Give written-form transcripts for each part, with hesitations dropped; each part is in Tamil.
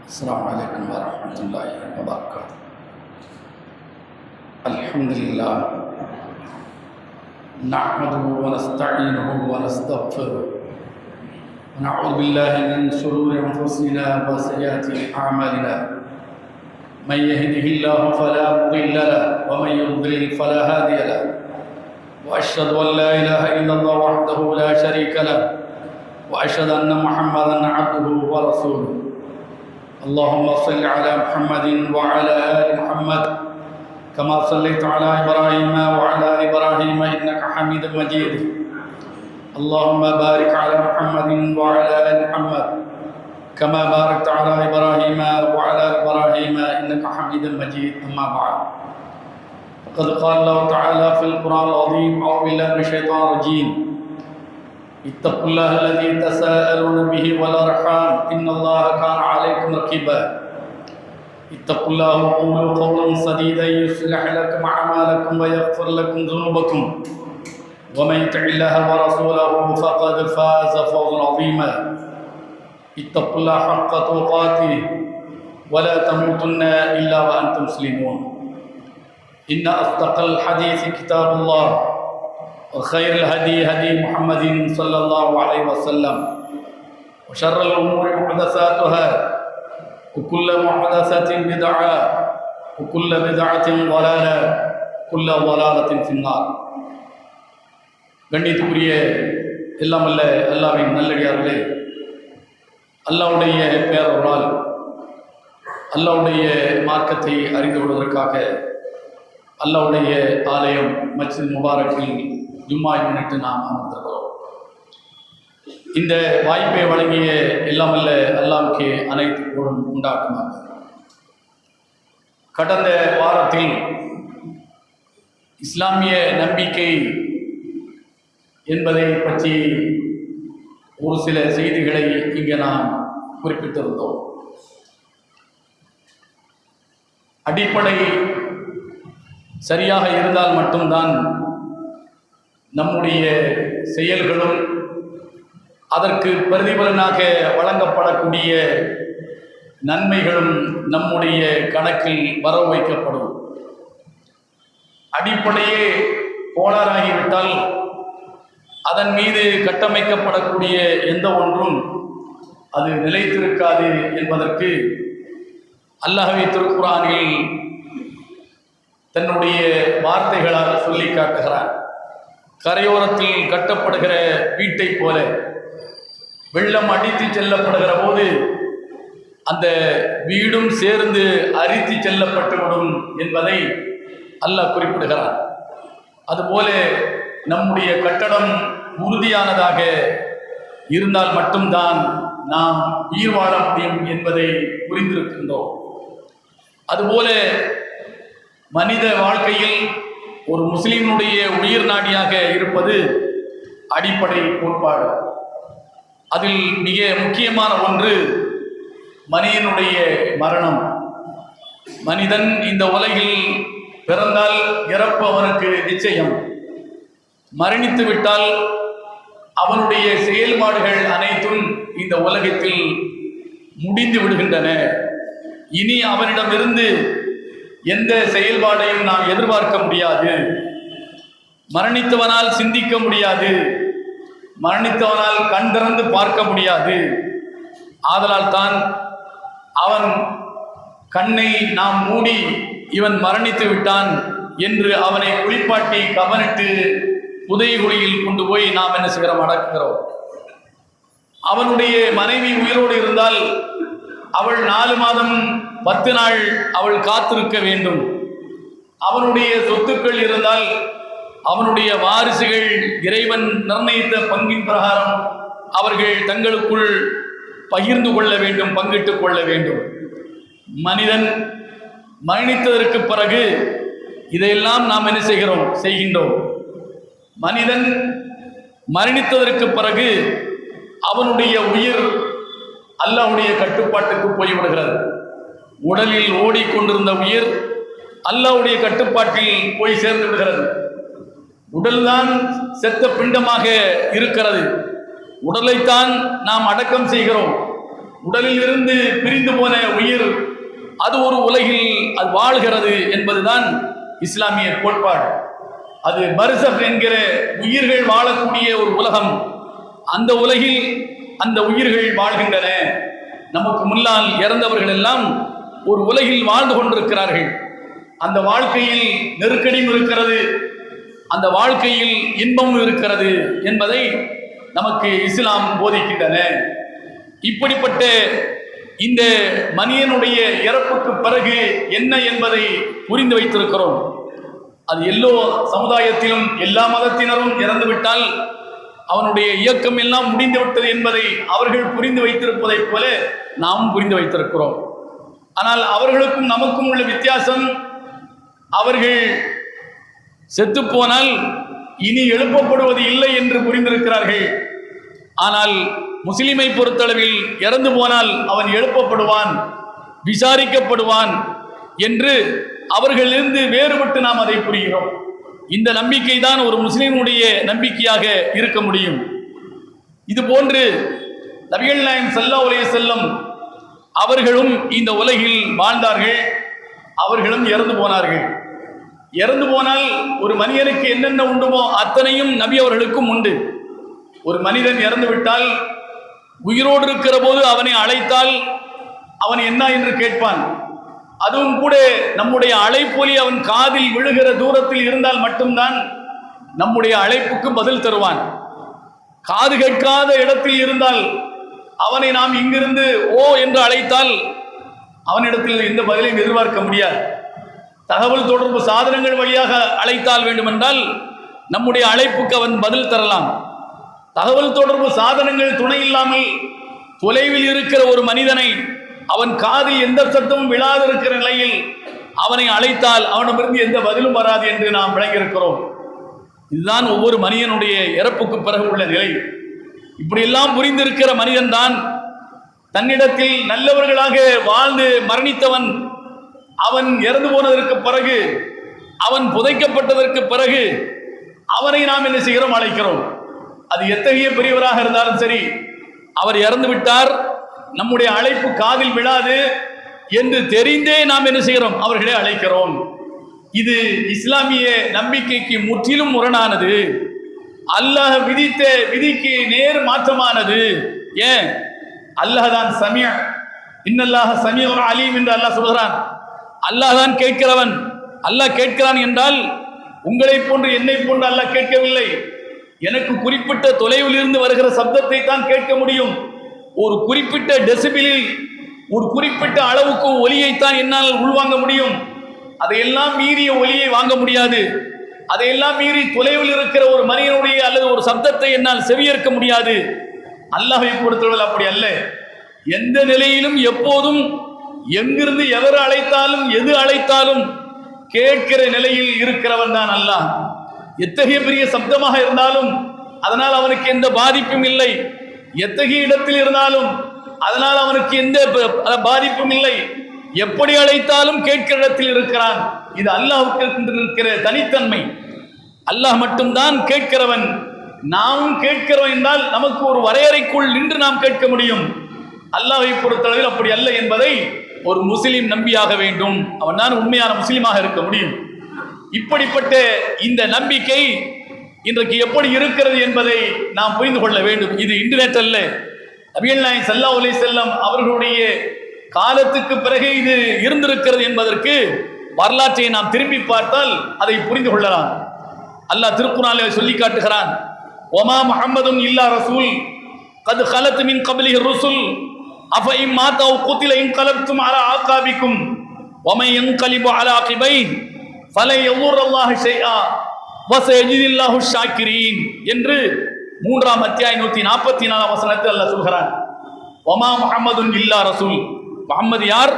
السلام عليكم ورحمة الله وبركاته. الحمد لله نحمده ونستعينه ونستغفره ونعوذ بالله من شرور أنفسنا وسيئات أعمالنا. من يهده الله فلا مضل له ومن يضلل فلا هادي له، وأشهد أن لا إله إلا الله وحده لا شريك له، وأشهد أن محمدا عبده ورسوله. اللهم صل على محمد وعلى آل محمد كما صليت على إبراهيم وعلى إبراهيم إنك حميد مجيد. اللهم بارك على محمد وعلى آل محمد كما باركت على إبراهيم وعلى إبراهيم إنك حميد مجيد. أما بعد، فقد قال الله تعالى في القرآن العظيم: أعوذ بالله من الشيطان الرجيم. اتقوا الله الذي تساءلون به والأرحام إن الله كان عليكم رقيبا. اتقوا الله وقولوا قولا سديدا يصلح لكم أعمالكم ويغفر لكم ذنوبكم، ومن يطع الله ورسوله فقد فاز فوزا عظيما. اتقوا الله حق تقاته ولا تموتن إلا وأنتم مسلمون. إن أصدق الحديث كتاب الله، وخير الهدي هدي محمد صلى الله عليه وسلم، وشر الأمور محدثاتها، وكل محدثة بدعة، وكل بدعة ضلالة، وكل ضلالة في النار. கண்ணியத்துக்குரிய எல்லாம் அல்ல அல்லாஹ்வின் நல்லடியார்களே, அல்லாஹ்வுடைய பேரருளால் அல்லாஹ்வுடைய மார்க்கத்தை அறிந்து கொள்வதற்காக அல்லாஹ்வுடைய ஆலயம் மஸ்ஜித் முபாரக்கில் ஜும்மாவை முன்னிட்டு நாம் அமர்ந்திருக்கிறோம். இந்த வாய்ப்பை வழங்கிய எல்லாம் அல்ல அல்லாஹ்வுக்கு அனைத்து புகழும் உண்டாக்குமாக. கடந்த வாரத்தில் இஸ்லாமிய நம்பிக்கை என்பதை பற்றி ஒரு சில செய்திகளை இங்கே நாம் குறிப்பிட்டிருந்தோம். அடிப்படை சரியாக இருந்தால் மட்டும்தான் நம்முடைய செயல்களும் அதற்கு பிரதிபலனாக வழங்கப்படக்கூடிய நன்மைகளும் நம்முடைய கணக்கில் வரவு வைக்கப்படும். அடிப்படையே கோளாறாகிவிட்டால் அதன் மீது கட்டமைக்கப்படக்கூடிய எந்த ஒன்றும் அது நிலைத்திருக்காது என்பதற்கு அல்லாஹ்வே திருக்குர்ஆனில் தன்னுடைய வார்த்தைகளால் சொல்லி காட்டுகிறார். கரையோரத்தில் கட்டப்படுகிற வீட்டை போல வெள்ளம் அடித்து செல்லப்படுகிற போது அந்த வீடும் சேர்ந்து அரித்து செல்லப்பட்டுவிடும் என்பதை அல்லாஹ் குறிப்பிடுகிறார். அதுபோல நம்முடைய கட்டடம் உறுதியானதாக இருந்தால் மட்டும்தான் நாம் உயிர் வாழ முடியும் என்பதை புரிந்திருக்கின்றோம். அதுபோல மனித வாழ்க்கையில் ஒரு முஸ்லிமுடைய உயிர் நாடியாக இருப்பது அடிப்படை கோட்பாடு. அதில் மிக முக்கியமான ஒன்று மனிதனுடைய மரணம். மனிதன் இந்த உலகில் பிறந்தால் இறப்பு அவனுக்கு நிச்சயம். மரணித்து விட்டால் அவனுடைய செயல்பாடுகள் அனைத்தும் இந்த உலகத்தில் முடிந்து விடுகின்றன. இனி அவனிடமிருந்து எந்த செயல்பாடையும் நாம் எதிர்பார்க்க முடியாது. மரணித்தவனால் சிந்திக்க முடியாது, மரணித்தவனால் கண் திறந்து பார்க்க முடியாது. ஆதலால் தான் அவன் கண்ணை நாம் மூடி இவன் மரணித்து விட்டான் என்று அவனை குளிப்பாட்டி கவனிட்டு புதைகுழியில் கொண்டு போய் நாம் என்ன செய்கிறோம், அடக்குகிறோம். அவனுடைய மனைவி உயிரோடு இருந்தால் அவள் 4 மாதம் 10 நாள் அவள் காத்திருக்க வேண்டும். அவனுடைய சொத்துக்கள் இருந்தால் அவனுடைய வாரிசுகள் இறைவன் நிர்ணயித்த பங்கின் பிரகாரம் அவர்கள் தங்களுக்குள் பகிர்ந்து கொள்ள வேண்டும், பங்கிட்டுக் கொள்ள வேண்டும். மனிதன் மரணித்ததற்கு பிறகு இதையெல்லாம் நாம் என்ன செய்கின்றோம். மனிதன் மரணித்ததற்கு பிறகு அவனுடைய உயிர் அல்லாஹ்வுடைய கட்டுப்பாட்டுக்கு போய்விடுகிறது. உடலில் ஓடிக்கொண்டிருந்த உயிர் அல்லாஹ்வுடைய கட்டுப்பாட்டில் போய் சேர்ந்து விடுகிறது. உடல்தான் செத்த பிண்டமாக இருக்கிறது. உடலைத்தான் நாம் அடக்கம் செய்கிறோம். உடலில் இருந்து பிரிந்து போன உயிர் அது ஒரு உலகில் அது வாழ்கிறது என்பதுதான் இஸ்லாமிய கோட்பாடு. அது பர்சக் என்கிற உயிர்கள் வாழக்கூடிய ஒரு உலகம். அந்த உலகில் அந்த உயிர்கள் வாழ்கின்றன. நமக்கு முன்னால் இறந்தவர்கள் எல்லாம் ஒரு உலகில் வாழ்ந்து கொண்டிருக்கிறார்கள். அந்த வாழ்க்கையில் நெருக்கடியும் இருக்கிறது, அந்த வாழ்க்கையில் இன்பமும் இருக்கிறது என்பதை நமக்கு இஸ்லாம் போதிக்கின்றன. இப்படிப்பட்ட இந்த மனிதனுடைய இறப்புக்கு பிறகு என்ன என்பதை புரிந்து வைத்திருக்கிறோம். அது எல்லோ சமுதாயத்திலும் எல்லா மதத்தினரும் இறந்துவிட்டால் அவனுடைய இயக்கம் எல்லாம் முடிந்துவிட்டது என்பதை அவர்கள் புரிந்து வைத்திருப்பதைப் போல நாம் புரிந்து வைத்திருக்கிறோம். ஆனால் அவர்களுக்கும் நமக்கும் உள்ள வித்தியாசம், அவர்கள் செத்துப்போனால் இனி எழுப்பப்படுவது இல்லை என்று புரிந்திருக்கிறார்கள். ஆனால் முஸ்லிமை பொறுத்தளவில் இறந்து போனால் அவன் எழுப்பப்படுவான், விசாரிக்கப்படுவான் என்று அவர்களிலிருந்து வேறுபட்டு நாம் அதை புரிகிறோம். இந்த நம்பிக்கை தான் ஒரு முஸ்லிமுடைய நம்பிக்கையாக இருக்க முடியும். இது போன்று நபிகள் நாயகம் ஸல்லல்லாஹு அலைஹி வஸல்லம் அவர்களும் இந்த உலகில் வாழ்ந்தார்கள், அவர்களும் இறந்து போனார்கள். இறந்து போனால் ஒரு மனிதனுக்கு என்னென்ன உண்டுமோ அத்தனையும் நபி அவர்களுக்கும் உண்டு. ஒரு மனிதன் இறந்து விட்டால் உயிரோடு இருக்கிற போது அவனை அழைத்தால் அவன் என்ன என்று கேட்பான். அதுவும் கூட நம்முடைய அழைப்பொலி அவன் காதில் விழுகிற தூரத்தில் இருந்தால் மட்டும்தான் நம்முடைய அழைப்புக்கு பதில் தருவான். காது கேட்காத இடத்தில் இருந்தால் அவனை நாம் இங்கிருந்து ஓ என்று அழைத்தால் அவனிடத்தில் எந்த பதிலையும் எதிர்பார்க்க முடியாது. தகவல் தொடர்பு சாதனங்கள் வழியாக அழைத்தால் வேண்டுமென்றால் நம்முடைய அழைப்புக்கு அவன் பதில் தரலாம். தகவல் தொடர்பு சாதனங்கள் துணை இல்லாமல் தொலைவில் இருக்கிற ஒரு மனிதனை அவன் காதில் எந்த சத்தமும் விழாது இருக்கிற நிலையில் அவனை அழைத்தால் அவனிடமிருந்து எந்த பதிலும் வராது என்று நாம் விளங்கியிருக்கிறோம். இதுதான் ஒவ்வொரு மனிதனுடைய இறப்புக்கு பிறகு உள்ள நிலை. இப்படியெல்லாம் புரிந்திருக்கிற மனிதன்தான் தன்னிடத்தில் நல்லவர்களாக வாழ்ந்து மரணித்தவன் அவன் இறந்து போனதற்கு பிறகு, அவன் புதைக்கப்பட்டதற்கு பிறகு அவனை நாம் என்ன செய்கிறோம்? அழைக்கிறோம். அது எத்தகைய பெரியவராக இருந்தாலும் சரி, அவர் இறந்து விட்டார், நம்முடைய அழைப்பு காதில் விழாது என்று தெரிந்தே நாம் என்ன செய்கிறோம்? அவர்களை அழைக்கிறோம். இது இஸ்லாமிய நம்பிக்கைக்கு முற்றிலும் முரணானது, அல்லாஹ் விதித்த விதிக்கு நேர் மாற்றமானது. ஏன்? அல்லாஹ் தான் சமிய, இன்னல்லாஹ சமியுன் அலீம் என்று அல்லாஹ் சொல்கிறான். அல்லாஹ் தான் கேட்கிறவன். அல்லாஹ் கேட்கிறான் என்றால் உங்களை போன்று என்னை போன்று அல்லாஹ் கேட்கவில்லை. எனக்கு குறிப்பிட்ட தொலைவில் இருந்து வருகிற சப்தத்தை தான் கேட்க முடியும். ஒரு குறிப்பிட்ட டெசிபிலில் ஒரு குறிப்பிட்ட அளவுக்கு ஒலியைத்தான் என்னால் உள்வாங்க முடியும். அதையெல்லாம் மீறிய ஒலியை வாங்க முடியாது. அதையெல்லாம் மீறி தொலைவில் இருக்கிற ஒரு மனிதனுடைய அல்லது ஒரு சப்தத்தை என்னால் செவியேற்க முடியாது. அல்லாஹ்வை பொறுத்தவரை அப்படி அல்ல. எந்த நிலையிலும் எப்போதும் எங்கிருந்து எவர் அழைத்தாலும் எது அழைத்தாலும் கேட்கிற நிலையில் இருக்கிறவன் தான் அல்லாஹ். எத்தகைய பெரிய சப்தமாக இருந்தாலும் அதனால் அவனுக்கு எந்த பாதிப்பும் இல்லை. எத்தகைய இடத்தில் இருந்தாலும் அதனால் அவனுக்கு எந்த பாதிப்பும் இல்லை. எப்படி அழைத்தாலும் கேட்கிற இடத்தில் இருக்கிறான். இது அல்லாஹ்வுக்கு இருக்கிற தனித்தன்மை. அல்லாஹ் மட்டும்தான் கேட்கிறவன். நாமும் கேட்கிறோம் என்றால் நமக்கு ஒரு வரையறைக்குள் நின்று நாம் கேட்க முடியும். அல்லாஹ்வை பொறுத்தளவில் அப்படி அல்ல என்பதை ஒரு முஸ்லிம் நம்பியாக வேண்டும். அவன் தான் உண்மையான முஸ்லிமாக இருக்க முடியும். இப்படிப்பட்ட இந்த நம்பிக்கை இன்றைக்கு எப்படி இருக்கிறது என்பதை நாம் புரிந்து கொள்ள வேண்டும். இது இன்டர்நெட் அல்ல. நபிகள் நாயகம் ஸல்லல்லாஹு அலைஹி வஸல்லம் அவர்களுடைய காலத்துக்கு பிறகு இது இருந்திருக்கிறது என்பதற்கு வரலாற்றை நாம் திரும்பி பார்த்தால் அதை புரிந்து கொள்ளலாம். அல்லாஹ் திருக்குர்ஆனில் சொல்லி காட்டுகிறான், ஒமா முஹம்மதுன் இல்லா ரசூல் கத் கலத் மின் கப்லிஹி ருசுல் அஃபஇம் மாதா வ குதில இன்கலப்தும் அலா ஆகாபிக்கும் வமை யன்கலிபு அலா அகிபை ஃபலை யதுர்ரல்லாஹு ஷைஆ வஸயஜிதுல்லாஹு ஷாக்கிரீன் என்று 3ஆம் அத்தியாயம் 144ஆம் வசனத்தில் அல்லாஹ் சொல்கிறான். ஒமா முஹம்மதுன் இல்லா ரசூல், முஹம்மது யார்?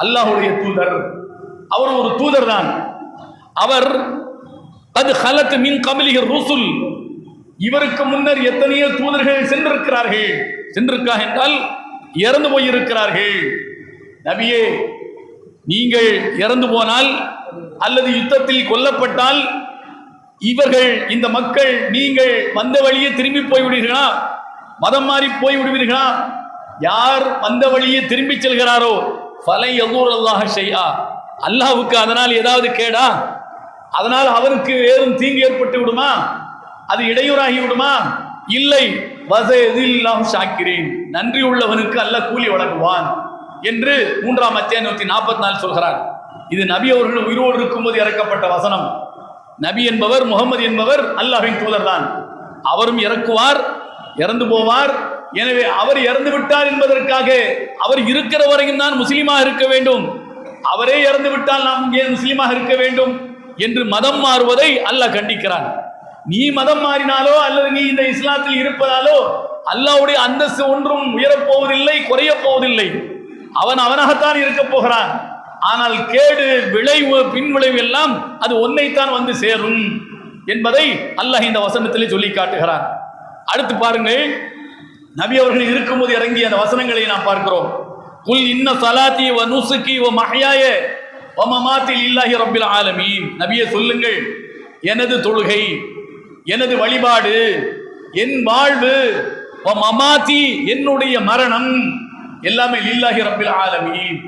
அல்லாஹ்வுடைய தூதர். அவர் ஒரு தூதர் தான். அவர் கத் கலத் மின் கப்லிஹி ருசுல், இவருக்கு முன்னர் எத்தனையோ தூதர்கள் சென்றிருக்கிறார்கள். சென்றிருக்காக என்றால் இறந்து போயிருக்கிறார்கள். நபியே, நீங்கள் இறந்து போனால் அல்லது யுத்தத்தில் கொல்லப்பட்டால் இவர்கள் இந்த மக்கள் நீங்கள் வந்த வழியே திரும்பி போய்விடுவீர்களா, மதம் மாறி போய்விடுவீர்களா? யார் வந்த வழியே திரும்பி செல்கிறாரோ ஃபலை யதுர் அல்லாஹ் ஷைஆ, அல்லாஹ்வுக்கு அதனால் ஏதாவது கேடா? அதனால் அவருக்கு ஏதும் தீங்கு ஏற்பட்டு விடுமா? அது இடையூறாகி விடுமா? இல்லை. வஸயதில்லாஹு ஷாக்கிரீன், நன்றி உள்ளவனுக்கு அல்லாஹ் கூலி வழங்குவான் என்று 3ஆம் அத்தியாயம் 144 சொல்கிறார். இது நபி அவர்கள் உயிரோடு இருக்கும்போது இறக்கப்பட்ட வசனம். நபி என்பவர், முகமது என்பவர் அல்லாஹ்வின் தூதர் தான். அவரும் இறக்குவார், இறந்து போவார். எனவே அவர் இறந்து விட்டார் என்பதற்காக அவர் இருக்கிற வரையும் தான் முஸ்லீமாக இருக்க வேண்டும், அவரே இறந்து விட்டால் நாம் ஏன் முஸ்லீமாக இருக்க வேண்டும் என்று மதம் மாறுவதை அல்லாஹ் கண்டிக்கிறான். நீ மதம் மாறினாலோ அல்லது நீ இந்த இஸ்லாத்தில் இருப்பதாலோ அல்லாஹ்வுடைய அந்தஸ்து ஒன்றும் உயரப்போவதில்லை, குறைய போவதில்லை. அவனாகத்தான் இருக்க போகிறான். ஆனால் கேடு, விளைவு, பின்விளைவு எல்லாம் அது ஒன்னைத்தான் வந்து சேரும் என்பதை அல்லாஹ் இந்த வசனத்திலே சொல்லி காட்டுகிறான். அடுத்து பாருங்கள், நபி அவர்கள் இருக்கும்போது இறங்கிய அந்த வசனங்களை நாம் பார்க்கிறோம். குல் இன்ன ஸலாத்தி வ நுசுகி வ மஹ்யாய வ மமாத்தி லில்லாஹி ரப்பில் ஆலமீன். நபியே சொல்லுங்கள், எனது தொழுகை, எனது வழிபாடு, என் வாழ்வு, வ மமாத்தி என்னுடைய மரணம் எல்லாமே லில்லாஹி ரப்பில் ஆலமீன்,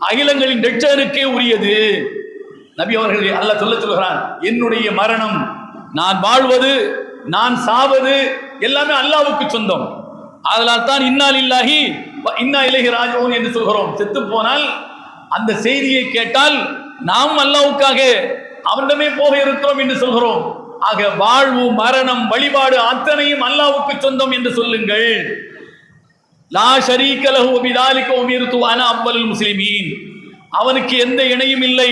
அகிலங்களின் ரட்சகனுக்கே உரியது. நபி அவர்கள் அல்லாஹ் சொல்கிறான், என்னுடைய மரணம், நான் வாழ்வது, நான் சாவது எல்லாமே அல்லாஹ்வுக்கு சொந்தம். அதனால் தான் இன்னா லில்லாஹி வ இன்னா இலைஹி ராஜிஊன் என்று சொல்கிறோம். செத்து போனால் அந்த செய்தியை கேட்டால் நாம் அல்லாஹ்வுக்காக அவரிடமே போக இருக்கிறோம் என்று சொல்கிறோம். ஆக வாழ்வு, மரணம், வழிபாடு அத்தனையும் அல்லாஹ்வுக்கு சொந்தம் என்று சொல்லுங்கள். லா ஷரீக லஹு வ பிதாலிக உமிர்து அன அவ்வலுல் முஸ்லிமீன், அவனுக்கு எந்த இணையும் இல்லை,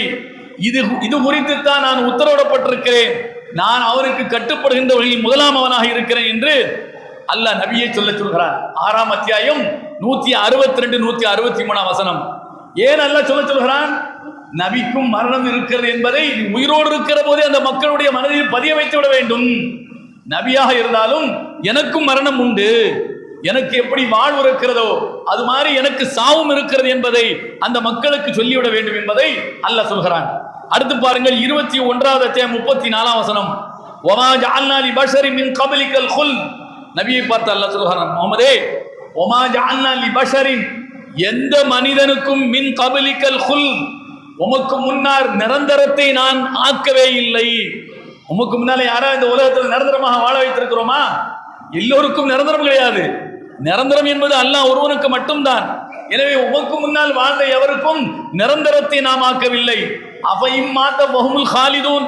இது குறித்து தான் நான் உத்தரவிடப்பட்டிருக்கிறேன், நான் அவருக்கு கட்டுப்படுகின்றவர்களில் முதலாம் அவனாக இருக்கிறேன் என்று அல்லாஹ் நபியை சொல்கிறான். 6ஆம் அத்தியாயம் 162 163 வசனம். ஏன் அல்லாஹ் சொல்கிறான்? நபிக்கும் மரணம் இருக்கிறது என்பதை உயிரோடு இருக்கிற போதே அந்த மக்களுடைய மனதில் பதிய வைத்து விட வேண்டும். நபியாக இருந்தாலும் எனக்கும் மரணம் உண்டு, எனக்கு எப்படி வாழ்வு இருக்கிறதோ அது மாதிரி எனக்கு சாவும் இருக்கிறது என்பதை அந்த மக்களுக்கு சொல்லிவிட வேண்டும் என்பதை அல்லாஹ் சொல்கிறான். அடுத்து பாருங்கள், 21ஆவது அத்தியாயம் 34ஆம் வசனம். வமா ஜஅல்னா லிபஷரின் மின் கப்லிகல் குல், நபியை பார்த்து அல்லாஹ் சொல்கிறான், முஹம்மதே, வமா ஜஅல்னா லிபஷரின், எந்த மனிதனுக்கும் மின் கப்லிகல் குல், உமக்கு முன்னால் நிரந்தரத்தை நான் ஆக்கவே இல்லை. உமக்கு முன்னாலே யாரா இந்த உலகத்தில் நிரந்தரமாக வாழ வைத்திருக்கிறோமா? எல்லோருக்கும் நிரந்தரம் கிடையாது. நிரந்தரம் என்பது அல்லாஹ் ஒருவனுக்கு மட்டும்தான். எனவே உமக்கு முன்னால் வாழ்ந்த எவருக்கும் நிரந்தரத்தை நாம் ஆக்கவில்லை. அஃபைம் மாத்த வஹுமுல் காலிதூன்,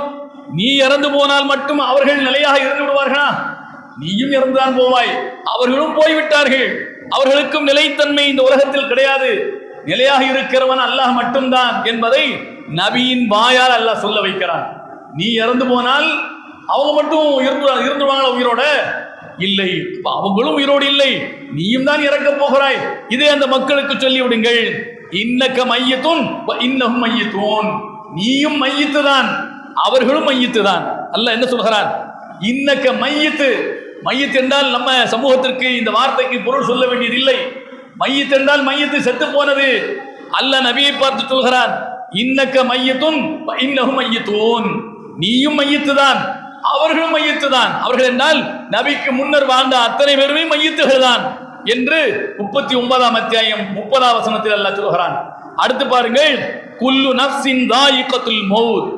நீ இறந்து போனால் மட்டும் அவர்கள் நிலையாக இருந்து விடுவார்களா? நீயும் இறந்துதான் போவாய், அவர்களும் போய்விட்டார்கள். அவர்களுக்கும் நிலைத்தன்மை இந்த உலகத்தில் கிடையாது. நிலையாக இருக்கிறவன் அல்லாஹ் மட்டும்தான் என்பதை நபியின் வாயால் அல்லாஹ் சொல்ல வைக்கிறான். நீ இறந்து போனால் அவங்க மட்டும் இருந்துவாங்களா உயிரோட? இல்லை, அவங்களும் உயிரோடு இல்லை, நீயும் தான் இறக்க போகிறாய். இதை அந்த மக்களுக்கு சொல்லிவிடுங்கள். இன்னக மையத்துன் இன்னஹும் மையத்துன், நீயும் மையத்து தான், அவர்களும் மையத்து தான். அல்லாஹ் என்ன சொல்கிறான்? இன்னக மையத்து. மையத்து என்றால் நம்ம சமூகத்திற்கு இந்த வார்த்தைக்கு பொருள் சொல்ல வேண்டியதில்லை. மையத்து என்றால் மையத்து, செத்து போனது. அல்லாஹ் நபியை பார்த்து சொல்கிறான், இன்னக மையத்துன் இன்னஹும் மையத்துன், நீயும் மையத்து தான், அவர்களும் மையத்து தான். அவர்கள் என்றால் நபிக்கு முன்னர் வாழ்ந்த அத்தனை பேருமே மையத்துகள் தான் என்று 39ஆம் அத்தியாயம் 30ஆம் வசனத்தில் அல்லாஹ் சொல்கிறான். அடுத்து பாருங்கள், குல்லு நஃப்ஸின் தாயிகத்துல் மௌத்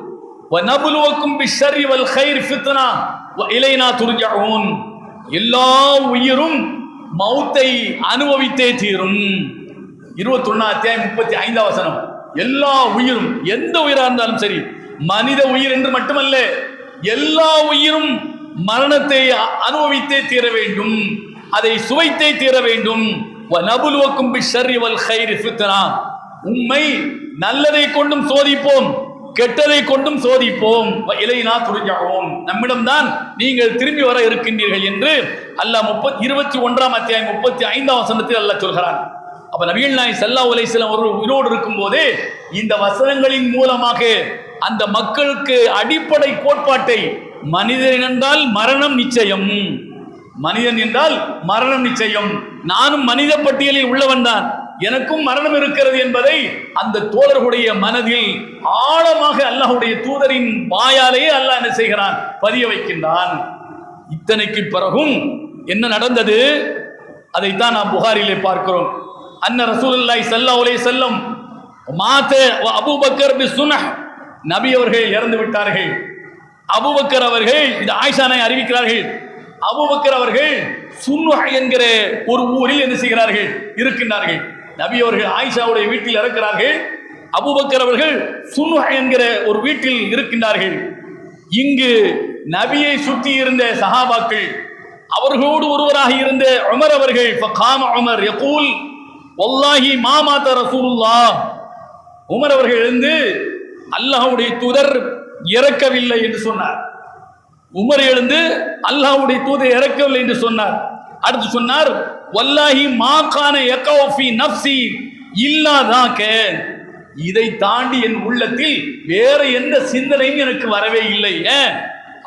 வ நப்லுவக்கும் பிஷ்ஷர்ரி வல் கைர் ஃபித்னா வ இலைனா துர்ஜஊன், எல்லா உயிரும் மௌத்தை அனுபவித்தே தீரும். 21ஆம் அத்தியாயம் 35ஆம் வசனம். எல்லா உயிரும், எந்த உயிராக இருந்தாலும் சரி, மனித உயிர் என்று மட்டுமல்ல, எல்லா உயிரும் மரணத்தை அனுபவித்தே தீர வேண்டும், அதை சுவைத்தே தீர வேண்டும். வநபுலுவக்கும் பிஷ்ஷர்ரி வல் கைரி ஃபித்னா, உம்மை நல்லதை கொண்டும் சோதிப்போம், கெட்டதை கொண்டும் சோதிப்போம். இலைனா துர்ஜஊன், நம்மிடம்தான் நீங்கள் திரும்பி வர இருக்கின்றீர்கள் என்று அல்லாஹ் 21ஆம் அத்தியாயம் 35ஆம் வசனத்தில் அல்லாஹ் சொல்கிறான். அப்ப நபிகள் நாயகம் ஸல்லல்லாஹு அலைஹி வஸல்லம் அவர்கள் உயிரோடு இருக்கும் போதே இந்த வசனங்களின் மூலமாக அந்த மக்களுக்கு அடிப்படை கோட்பாட்டை, மனிதன் என்றால் மரணம் நிச்சயம், மனிதன் என்றால் மரணம் நிச்சயம், நானும் மனித பட்டியலில் உள்ளவன் தான், எனக்கும் மரணம் இருக்கிறது என்பதை அந்த தோழர்களுடைய மனதில் ஆழமாக அல்லாஹ்வுடைய தூதரின் வாயாலேயே அல்லாஹ் என்ன செய்கிறான், பதிய வைக்கின்றான். இத்தனைக்கு பிறகும் என்ன நடந்தது, அதைத்தான் நாம் புகாரிலே பார்க்கிறோம். அன்ன ரசூலுல்லாஹி ஸல்லல்லாஹு அலைஹி வஸல்லம் மாத அபூபக்கர் பிசுன்ஹ், நபி அவர்கள் இறந்து விட்டார்கள். அபூபக்கர் அவர்கள், இது ஆயிஷா நாயகி அறிவிக்கிறார்கள், அபூபக்கர் அவர்கள் சுன்ஹ் என்கிற ஒரு ஊரில் என்ன செய்கிறார்கள், இருக்கின்றார்கள். நபி அவர்கள் ஆயிஷாவுடைய வீட்டில் இருக்கிறார்கள். அபூபக்கர் அவர்கள் சுன்ஹ் என்கிற ஒரு வீட்டில் இருக்கின்றார்கள். இங்கு நபியை சுற்றி இருந்த சஹாபாக்கள், அவர்களோடு ஒருவராக இருந்த உமர் அவர்கள், ஃபகாம உமர் யகூல் வல்லாஹி மா மாத ரசூலுல்லாஹ், உமர் அவர்கள் எழுந்து அல்லாஹ்வுடைய தூதர் இறக்கவில்லை என்று சொன்னார். உமர் எழுந்து அல்லாஹ்வுடைய தூதர் இறக்கவில்லை என்று சொன்னார். அடுத்து சொன்னார், வல்லாஹி மா கான யகவு ஃபீ நஃப்ஸி இல்லா தாக்க, இதை தாண்டி என் உள்ளத்தில் வேற எந்த சிந்தனையும் எனக்கு வரவே இல்லை.